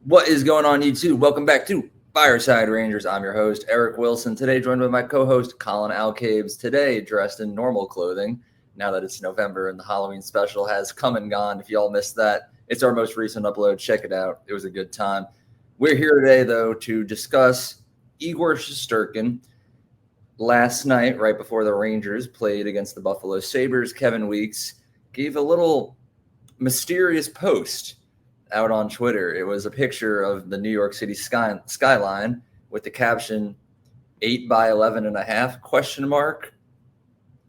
What is going on, YouTube? Welcome back to Fireside Rangers. I'm your host, Eric Wilson. Today, joined by my co-host, Colin Alcabes. Today, dressed in normal clothing. Now that it's November and the Halloween special has come and gone. If y'all missed that, it's our most recent upload. Check it out. It was a good time. We're here today, though, to discuss Igor Shesterkin. Last night, right before the Rangers played against the Buffalo Sabres, Kevin Weeks gave a little mysterious post out on Twitter. It was a picture of the New York City skyline with the caption 8 by 11 and a half question mark.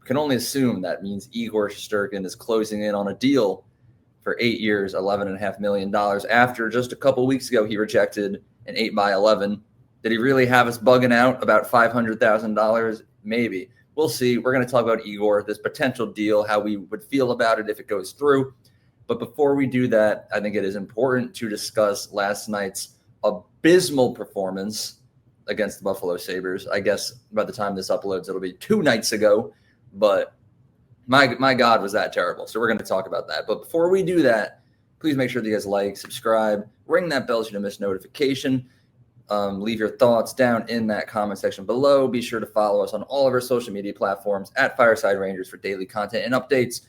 Can only assume that means Igor Shesterkin is closing in on a deal for 8 years, $11.5 million. After just a couple weeks ago, he rejected an 8 by 11. Did he really have us bugging out about $500,000? Maybe. We'll see. We're going to talk about Igor, this potential deal, how we would feel about it if it goes through. But before we do that, I think it is important to discuss last night's abysmal performance against the Buffalo Sabres. I guess by the time this uploads, it'll be 2 nights ago. But my God, was that terrible. So we're going to talk about that. But before we do that, please make sure that you guys like, subscribe, ring that bell so you don't miss notification. Leave your thoughts down in that comment section below. Be sure to follow us on all of our social media platforms at Fireside Rangers for daily content and updates.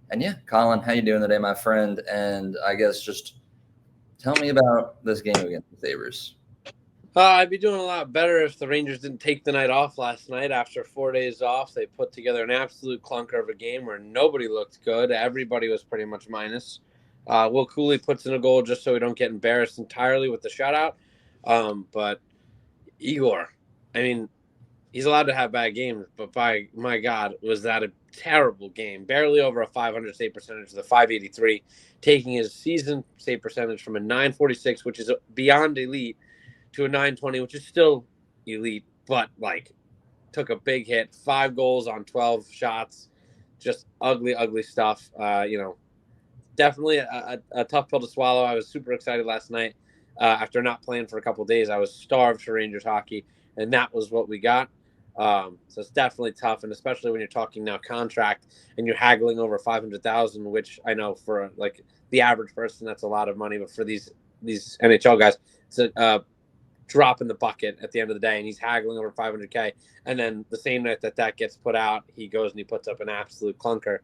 And yeah, Colin, how you doing today, my friend? And I guess just tell me about this game against the Sabres. I'd be doing a lot better if the Rangers didn't take the night off last night. After 4 days off, they put together an absolute clunker of a game where nobody looked good. Everybody was pretty much minus. Will Cooley puts in a goal just so we don't get embarrassed entirely with the shutout. But Igor, I mean, he's allowed to have bad games, but by my God, was that a terrible game. Barely over a 500 save percentage to the 583, taking his season save percentage from a 946, which is beyond elite, to a 920, which is still elite, but like took a big hit. 5 goals on 12 shots. Just ugly, ugly stuff. Definitely a tough pill to swallow. I was super excited last night. After not playing for a couple of days, I was starved for Rangers hockey, and that was what we got. So it's definitely tough, and especially when you're talking now contract and you're haggling over 500,000, which I know for like the average person that's a lot of money, but for these NHL guys, it's a drop in the bucket at the end of the day, and he's haggling over 500K. And then the same night that gets put out, he goes and he puts up an absolute clunker.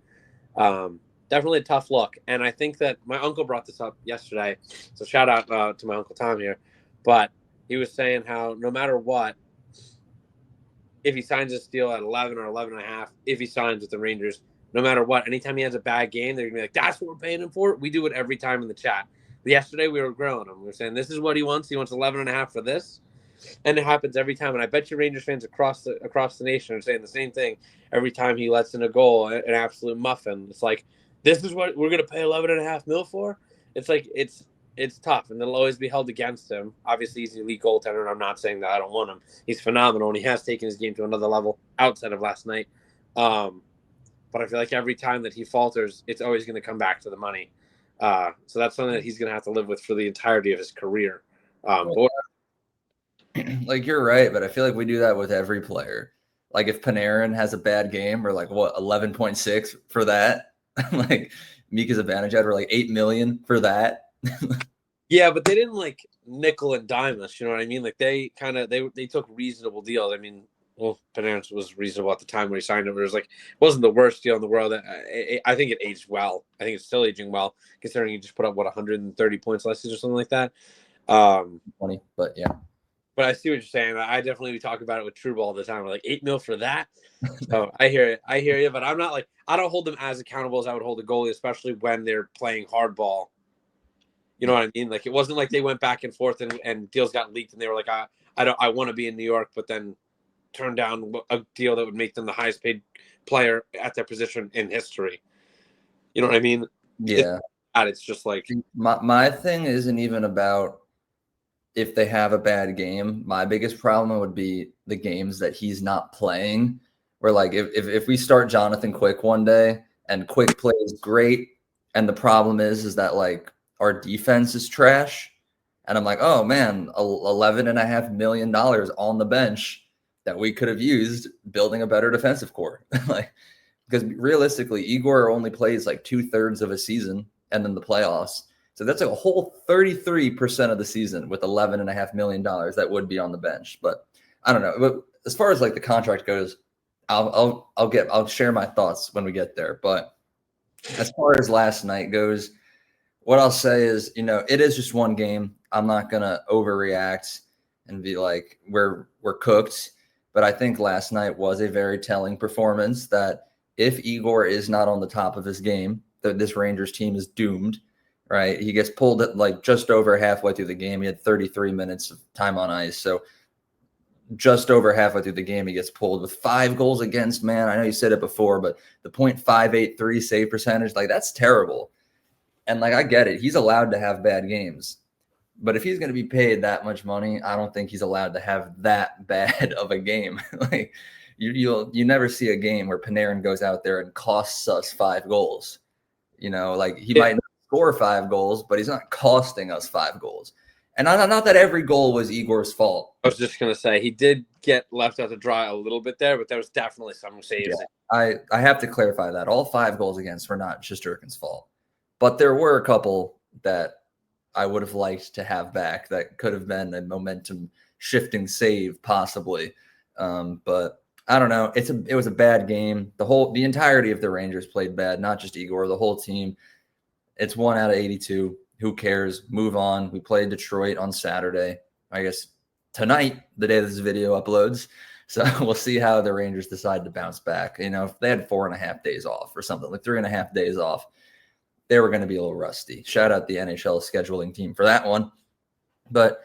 Definitely a tough look, and I think that my uncle brought this up yesterday. So shout out to my Uncle Tom here, but he was saying how no matter what, if he signs this deal at 11 or 11 and a half, if he signs with the Rangers, no matter what, anytime he has a bad game, they're going to be like, that's what we're paying him for. We do it every time in the chat. Yesterday, we were grilling him. We were saying, this is what he wants. He wants 11 and a half for this. And it happens every time. And I bet you Rangers fans across the nation are saying the same thing every time he lets in a goal, an absolute muffin. It's like, this is what we're going to pay 11 and a half mil for? It's like, it's tough, and it'll always be held against him. Obviously, he's an elite goaltender, and I'm not saying that I don't want him. He's phenomenal, and he has taken his game to another level outside of last night. But I feel like every time that he falters, it's always going to come back to the money. So that's something that he's going to have to live with for the entirety of his career. Like, you're right, but I feel like we do that with every player. Like, if Panarin has a bad game, we're like, what, 11.6 for that? Like, Mika Zibanejad, we're like 8 million for that. Yeah, but they didn't like nickel and dime us. You know what I mean? Like they took reasonable deals. I mean, well, Panarin was reasonable at the time when he signed it. It was like wasn't the worst deal in the world. I think it aged well. I think it's still aging well, considering he just put up 130 points last season or something like that. 20, but yeah. But I see what you're saying. I definitely talk about it with True Ball all the time. We're like 8 mil for that. So I hear you. But I'm not like I don't hold them as accountable as I would hold a goalie, especially when they're playing hardball. You know what I mean? Like it wasn't like they went back and forth and deals got leaked and they were like, I want to be in New York, but then turned down a deal that would make them the highest paid player at their position in history. You know what I mean? Yeah. It's just like my thing isn't even about if they have a bad game. My biggest problem would be the games that he's not playing. Where like if we start Jonathan Quick one day and Quick plays great, and the problem is that like our defense is trash, and I'm like, oh man, $11.5 million on the bench that we could have used building a better defensive core. Like, because realistically, Igor only plays like 2/3 of a season and then the playoffs. So that's a whole 33% of the season with $11.5 million that would be on the bench. But I don't know. But as far as like the contract goes, I'll share my thoughts when we get there. But as far as last night goes, what I'll say is, it is just one game. I'm not gonna overreact and be like we're cooked. But I think last night was a very telling performance that if Igor is not on the top of his game, that this Rangers team is doomed. Right, he gets pulled at like just over halfway through the game. He had 33 minutes of time on ice, so just over halfway through the game, he gets pulled with 5 goals against. Man, I know you said it before, but the .583 save percentage, like that's terrible. And like I get it, he's allowed to have bad games, but if he's going to be paid that much money, I don't think he's allowed to have that bad of a game. Like you never see a game where Panarin goes out there and costs us 5 goals. Like he might not score 5 goals, but he's not costing us 5 goals. And not that every goal was Igor's fault. I was just going to say, he did get left out to dry a little bit there, but there was definitely some saves. Yeah, I have to clarify that. All 5 goals against were not Shesterkin's fault. But there were a couple that I would have liked to have back that could have been a momentum-shifting save, possibly. But I don't know. It was a bad game. The entirety of the Rangers played bad, not just Igor, the whole team. It's 1 out of 82. Who cares? Move on. We played Detroit on Saturday. I guess tonight, the day this video uploads. So we'll see how the Rangers decide to bounce back. If they had 4.5 days off or something, like 3.5 days off, they were going to be a little rusty. Shout out the NHL scheduling team for that one. But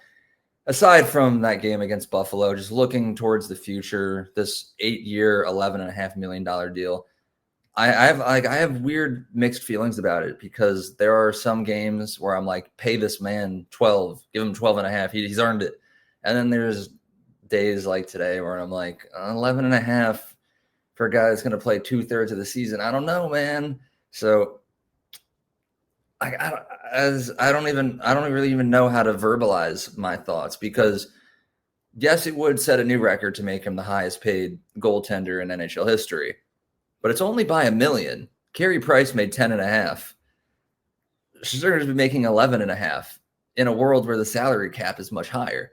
aside from that game against Buffalo, just looking towards the future, this 8-year, $11.5 million deal, I have weird mixed feelings about it because there are some games where I'm like, pay this man 12, give him 12.5. He's earned it. And then there's days like today where I'm like, 11.5 for a guy that's going to play 2/3 of the season. I don't know, man. So I don't really even know how to verbalize my thoughts because yes, it would set a new record to make him the highest paid goaltender in NHL history. But it's only by $1 million. Carey Price made 10.5. Shesterkin's been making 11.5 in a world where the salary cap is much higher.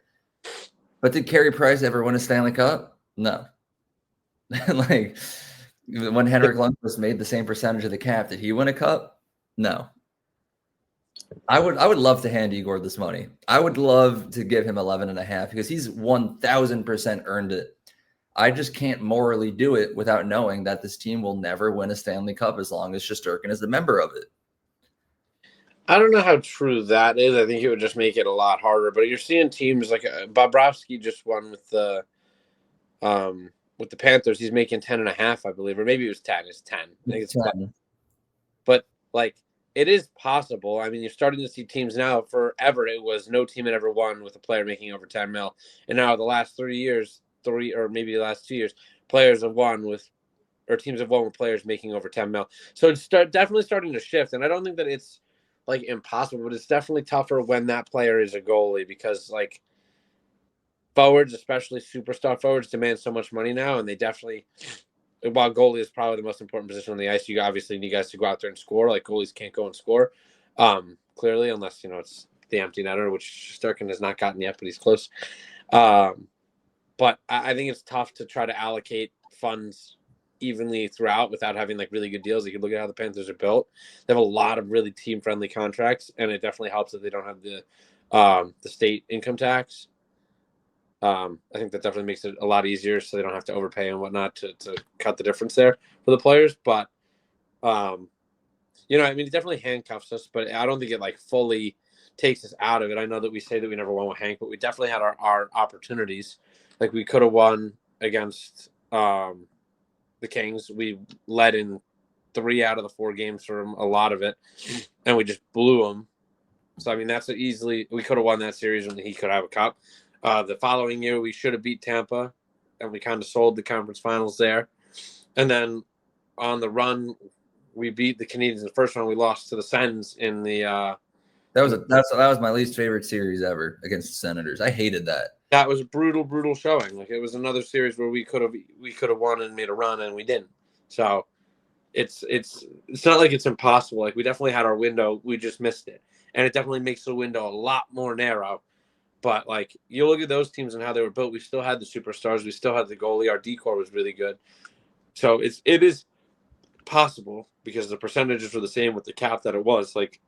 But did Carey Price ever win a Stanley Cup? No. Like when Henrik Lundqvist made the same percentage of the cap, did he win a cup? No. I would love to hand Igor this money. I would love to give him 11.5 because he's 1,000% earned it. I just can't morally do it without knowing that this team will never win a Stanley Cup as long as Shesterkin is a member of it. I don't know how true that is. I think it would just make it a lot harder. But you're seeing teams like Bobrovsky just won with the Panthers. He's making 10.5, I believe, or maybe it was 10. It's 10. I think it's 10. But like it is possible. I mean, you're starting to see teams now. Forever, it was no team had ever won with a player making over 10 mil, and now the last 3 years. Or maybe the last 2 years, teams have won with players making over 10 mil. So it's definitely starting to shift. And I don't think that it's like impossible, but it's definitely tougher when that player is a goalie because like forwards, especially superstar forwards, demand so much money now. And they definitely, while goalie is probably the most important position on the ice, you obviously need guys to go out there and score. Like goalies can't go and score clearly, unless, it's the empty netter, which Shesterkin has not gotten yet, but he's close. But I think it's tough to try to allocate funds evenly throughout without having like really good deals. You can look at how the Panthers are built. They have a lot of really team-friendly contracts, and it definitely helps that they don't have the state income tax. I think that definitely makes it a lot easier so they don't have to overpay and whatnot to cut the difference there for the players. But, it definitely handcuffs us, but I don't think it like fully takes us out of it. I know that we say that we never won with Hank, but we definitely had our opportunities. Like we could have won against the Kings. We led in 3 out of the 4 games for a lot of it, and we just blew them. So, I mean, we could have won that series and he could have a cup. The following year, we should have beat Tampa, and we kind of sold the conference finals there. And then on the run, we beat the Canadiens in the first round. We lost to the Sens in the that was my least favorite series ever against the Senators. I hated that. That was a brutal showing. Like it was another series where we could have won and made a run, and we didn't. So it's not like it's impossible. Like we definitely had our window, we just missed it. and it definitely makes the window a lot more narrow. But like you look at those teams and how they were built, we still had the superstars, we still had the goalie, our decor was really good. So it is possible because the percentages were the same with the cap that it was. Like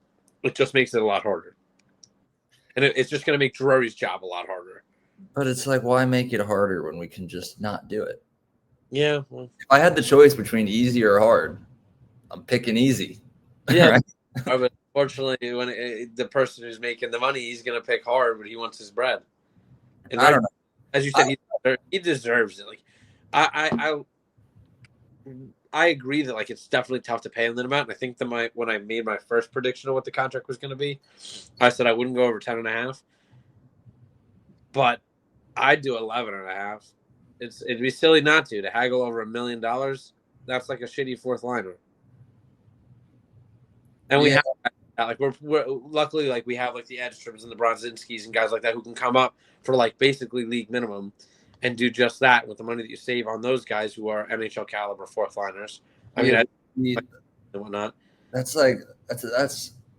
it just makes it a lot harder, and it's just going to make Drury's job a lot harder. But it's like, why make it harder when we can just not do it? Yeah. Well, if I had the choice between easy or hard, I'm picking easy. Yeah. Right? But unfortunately, when the person who's making the money, he's going to pick hard, but he wants his bread. And I don't know. As you said, he deserves it. Like I agree that like it's definitely tough to pay him that amount. And I think that when I made my first prediction of what the contract was going to be, I said I wouldn't go over 10.5, but I'd do 11.5. It'd be silly not to haggle over $1 million. That's like a shitty fourth liner. And we have like we're luckily like we have like the Edstroms and the Bronzinskis and guys like that who can come up for like basically league minimum and do just that with the money that you save on those guys who are NHL caliber fourth liners. I mean, and whatnot. That's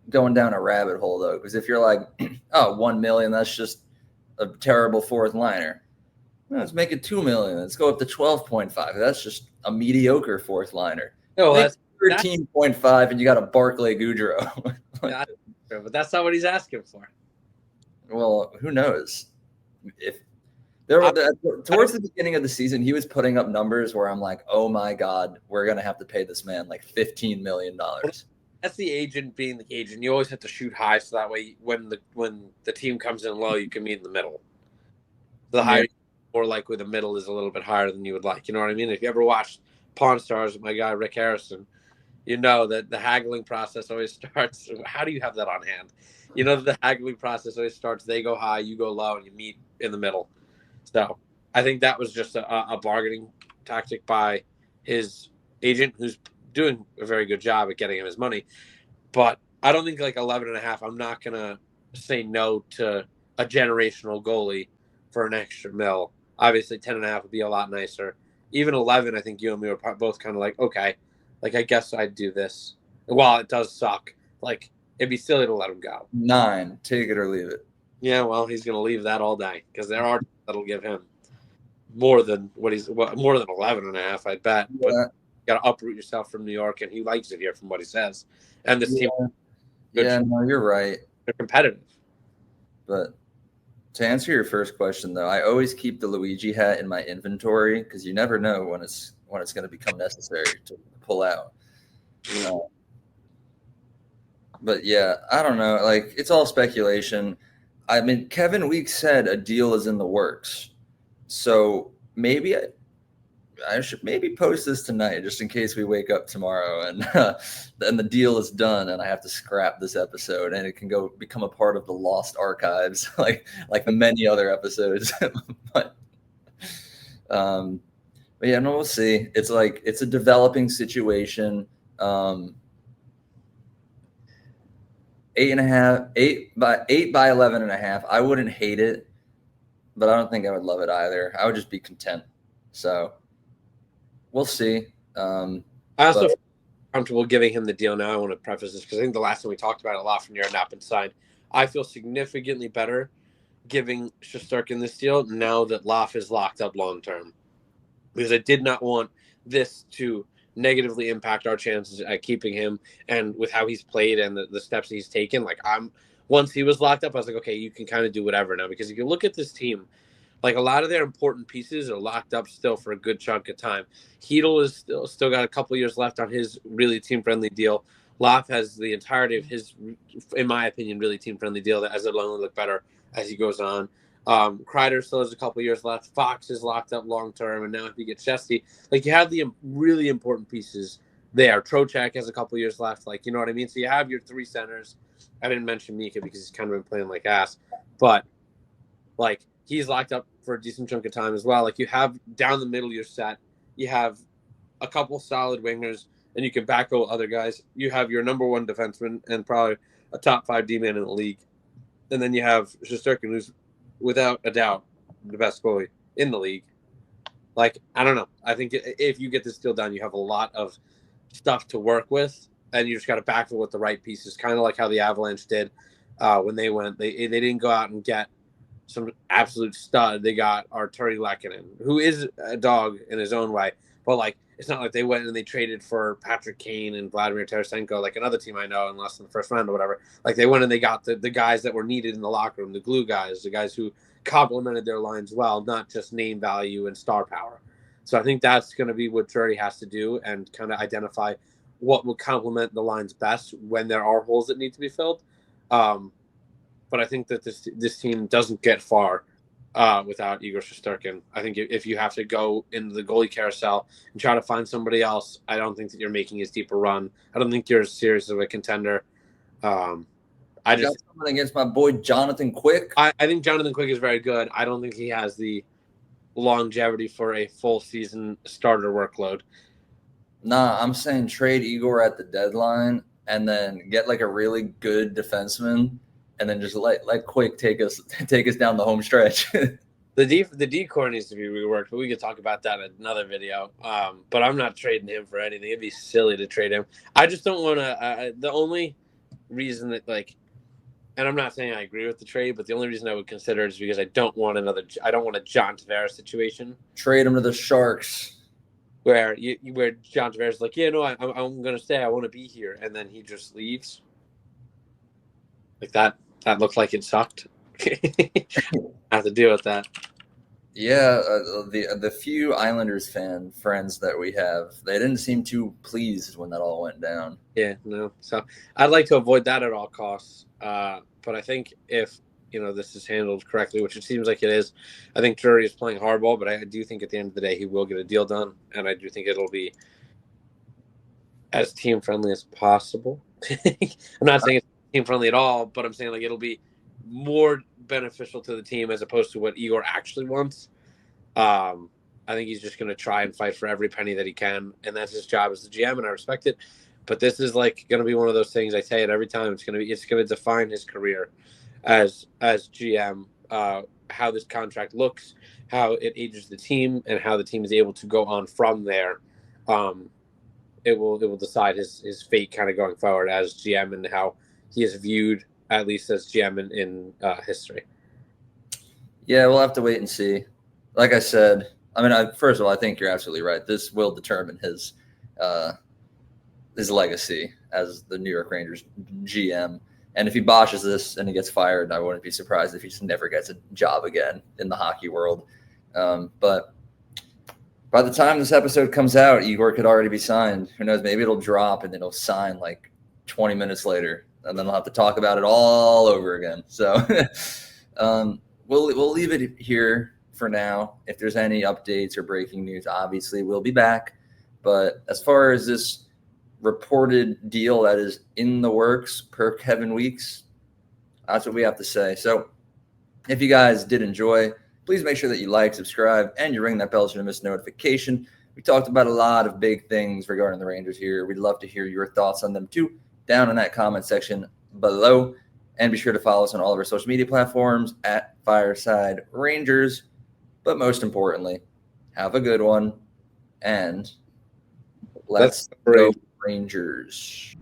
going down a rabbit hole though, because if you're like, oh, 1 million, that's just a terrible fourth liner. Well, let's make it 2 million. Let's go up to 12.5. That's just a mediocre fourth liner. Oh, that's 13.5, and you got a Barclay Goodrow. But that's not what he's asking for. Well, who knows? If there towards the beginning of the season, he was putting up numbers where I'm like, oh my God, we're gonna have to pay this man like $15 million. That's the agent being the agent. You always have to shoot high, so that way when the team comes in low, you can meet in the middle. The higher, more likely the middle is a little bit higher than you would like. You know what I mean? If you ever watched Pawn Stars with my guy Rick Harrison, you know that the haggling process always starts. How do you have that on hand? You know that the haggling process always starts. They go high, you go low, and you meet in the middle. So I think that was just a bargaining tactic by his agent, who's doing a very good job at getting him his money. But I don't think like 11.5. I'm not gonna say no to a generational goalie for an extra mil. Obviously, 10.5 would be a lot nicer. Even 11, I think you and me were both kind of like, okay, like I guess I'd do this. While it does suck, like it'd be silly to let him go. 9, take it or leave it. Yeah, well, he's gonna leave that all day because there are that'll give him more than more than 11.5, I bet. Yeah. But you got to uproot yourself from New York, and he likes it here from what he says. And this team, no, you're right. They're competitive. But to answer your first question, though, I always keep the Luigi hat in my inventory because you never know when it's going to become necessary to pull out. But yeah, I don't know. Like it's all speculation. I mean, Kevin Weeks said a deal is in the works. So maybe I should maybe post this tonight just in case we wake up tomorrow and the deal is done and I have to scrap this episode and it can go become a part of the lost archives like the many other episodes. But yeah, no, we'll see. It's like it's a developing situation. 8 by 11.5. I wouldn't hate it, but I don't think I would love it either. I would just be content. So we'll see. I also feel comfortable giving him the deal now. I want to preface this because I think the last time we talked about it a lot from your not been signed. I feel significantly better giving Shesterkin this deal now that Loff is locked up long term, because I did not want this to negatively impact our chances at keeping him. And with how he's played and the steps he's taken, like once he was locked up, I was like, okay, you can kind of do whatever now. Because if you look at this team, like a lot of their important pieces are locked up still for a good chunk of time. Hedl is still got a couple years left on his really team-friendly deal. Loff has the entirety of his, in my opinion, really team-friendly deal that as it'll only look better as he goes on. Kreider still has a couple years left. Fox is locked up long-term, and now if you get Chesty, like you have the really important pieces there. Trocheck has a couple years left, like, you know what I mean? So you have your three centers. I didn't mention Mika because he's kind of been playing like ass, but like he's locked up for a decent chunk of time as well. Like you have down the middle, you're set. You have a couple solid wingers, and you can backfill other guys. You have your number one defenseman and probably a top 5 D-man in the league. And then you have Shesterkin, who's without a doubt the best goalie in the league. Like, I don't know. I think if you get this deal done, you have a lot of stuff to work with, and you just got to backfill with the right pieces, kind of like how the Avalanche did when they went. They didn't go out and get some absolute stud. They got Arturi Lehkonen, who is a dog in his own way, but like it's not like they went and they traded for Patrick Kane and Vladimir Tarasenko, like another team I know, in less than the first round or whatever. Like they went and they got the guys that were needed in the locker room, the glue guys, the guys who complemented their lines well, not just name value and star power. So I think that's going to be what Drury has to do and kind of identify what will complement the lines best when there are holes that need to be filled. But I think that this team doesn't get far without Igor Shesterkin. I think if you have to go into the goalie carousel and try to find somebody else, I don't think that you're making as deep a run. I don't think you're as serious of a contender. I got something against my boy Jonathan Quick. I think Jonathan Quick is very good. I don't think he has the longevity for a full season starter workload. Nah, I'm saying trade Igor at the deadline and then get like a really good defenseman. And then just let Quick take us down the home stretch. The decor needs to be reworked, but we could talk about that in another video. But I'm not trading him for anything. It'd be silly to trade him. I just don't want to. The only reason that and I'm not saying I agree with the trade, but the only reason I would consider it is because I don't want a John Tavares situation. Trade him to the Sharks, where John Tavares is like, yeah, no, I'm gonna stay. I want to be here, and then he just leaves. Like that. That looked like it sucked. I have to deal with that. Yeah, the few Islanders friends that we have, they didn't seem too pleased when that all went down. Yeah, no. So I'd like to avoid that at all costs. But I think if this is handled correctly, which it seems like it is, I think Drury is playing hardball. But I do think at the end of the day he will get a deal done, and I do think it'll be as team friendly as possible. I'm not saying it's team friendly at all, but I'm saying it'll be more beneficial to the team as opposed to what Igor actually wants. I think he's just going to try and fight for every penny that he can, and that's his job as the GM, and I respect it. But this is going to be one of those things. I say it every time. It's going to define his career as GM. How this contract looks, how it ages the team, and how the team is able to go on from there. It will decide his fate kind of going forward as GM and how he is viewed, at least as GM in history. Yeah, we'll have to wait and see. Like I said, first of all, I think you're absolutely right. This will determine his legacy as the New York Rangers GM. And if he botches this and he gets fired, I wouldn't be surprised if he just never gets a job again in the hockey world. But by the time this episode comes out, Igor could already be signed. Who knows? Maybe it'll drop and then he'll sign 20 minutes later. And then we'll have to talk about it all over again. So we'll leave it here for now. If there's any updates or breaking news, obviously we'll be back. But as far as this reported deal that is in the works per Kevin Weeks, that's what we have to say. So if you guys did enjoy, please make sure that you like, subscribe, and you ring that bell so you miss notification. We talked about a lot of big things regarding the Rangers here. We'd love to hear your thoughts on them too, down in that comment section below. And be sure to follow us on all of our social media platforms at Fireside Rangers. But most importantly, have a good one, and let's go Rangers.